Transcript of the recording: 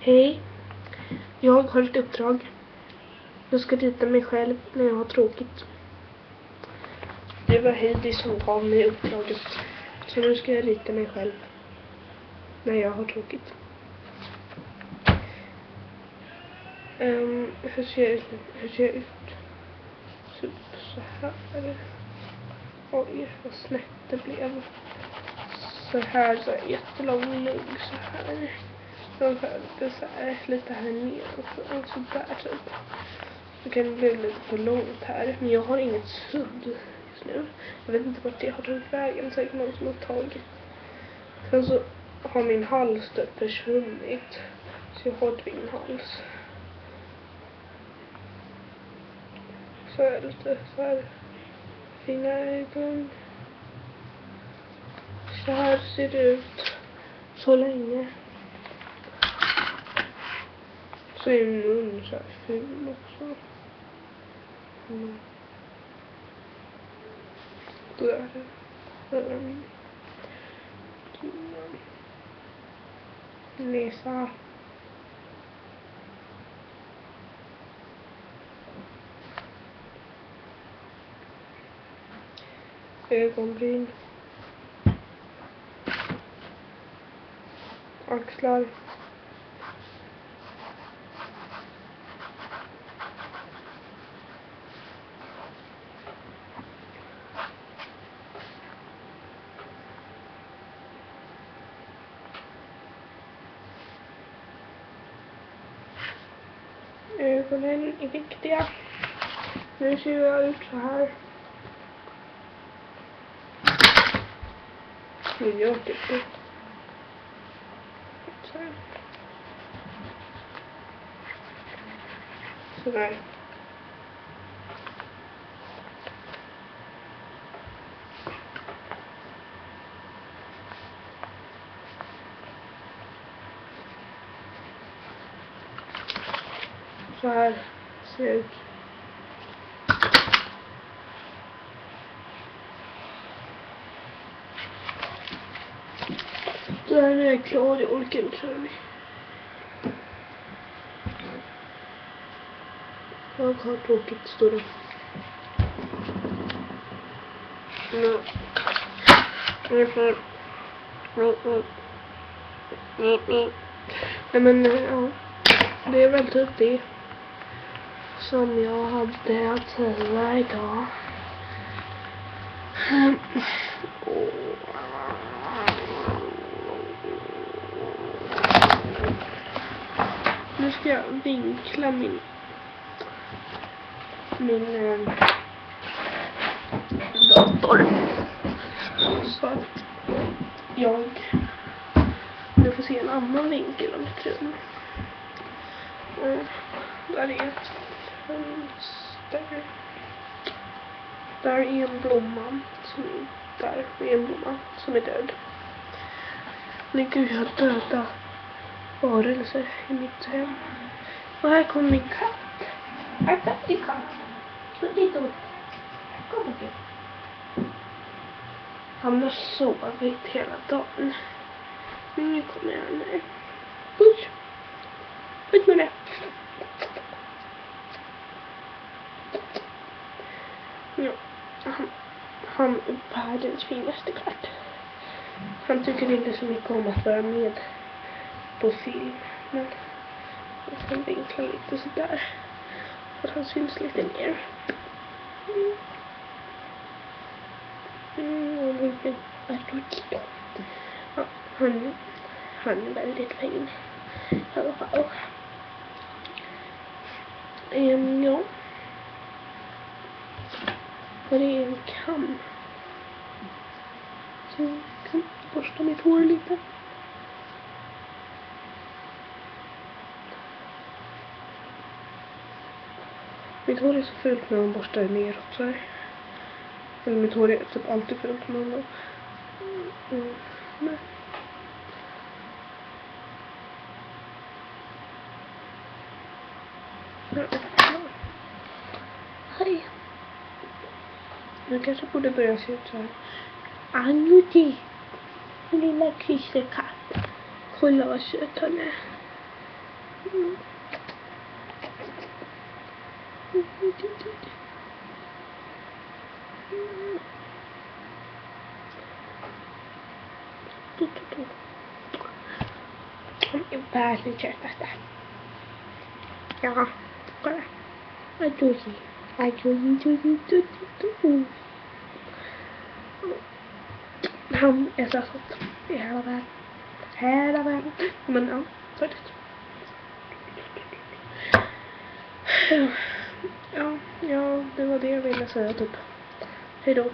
Hej, jag har ett uppdrag. Jag ska rita mig själv när jag har tråkigt. Det var Heidi som gav mig uppdraget. Så nu ska jag rita mig själv när jag har tråkigt. Hur ser jag ut? Typ så här. Oj, vad snett det blev. Så här, jättelång lugg så här. Och så här, lite här nere och så där typ. Det kan bli lite för långt här. Men jag har inget sudd just nu. Jag vet inte vart det har tagit vägen. Säkert någon som har tagit. Sen så har min hals typ försvunnit. Så jag har typ ingen hals. Så är det lite så här. Fina ögon. Så här ser det ut. Så länge. Så är min mun så här ful också. Då är det. Näsa. Ögonbryn. Axlar. Ögonen är viktiga. Nu ser jag ut så här. Nu gör jag typ det. Så här. Så där. Så här ser det ut. Där är jag klar, jag orkar inte köra mig. Jag har tråkigt, står det. Nej men ja, det är väl typ det som jag hade att säga idag. Nu ska jag vinkla min dator så att jag får se en annan vinkel av mitt rum. Där är ett fönster. Där är en blomma där är en blomma som är död. Ligger jag döda varelser i mitt hem. Och här kommer min katt. Här är katt. Så lite åt. Kom igen. Han har sovit hela dagen. Men nu kommer han här. Push. Ut med det. Ja. Han är världens finaste katt. Han tycker inte så mycket om att vara med på film. Men jag kan vinkla lite sådär. För han syns lite mer. Ja, han är väldigt fin. Ja. Ja. Och det är en kam. Så jag kan borsta mitt hår lite. Mitt hår är så fult när man borstar neråt så här. Eller mitt hår är typ alltid fult när man nej. Hej. Jag kanske borde börja se ut så här. Anuti. Lilla kyssekatt. Kolla vad söt han är. Pääsin tästä. Ja, kolla. Ajuji. Jag sa sånt i hela världen. Men ja, faktiskt. Ja, det var det jag ville säga typ. Hejdå.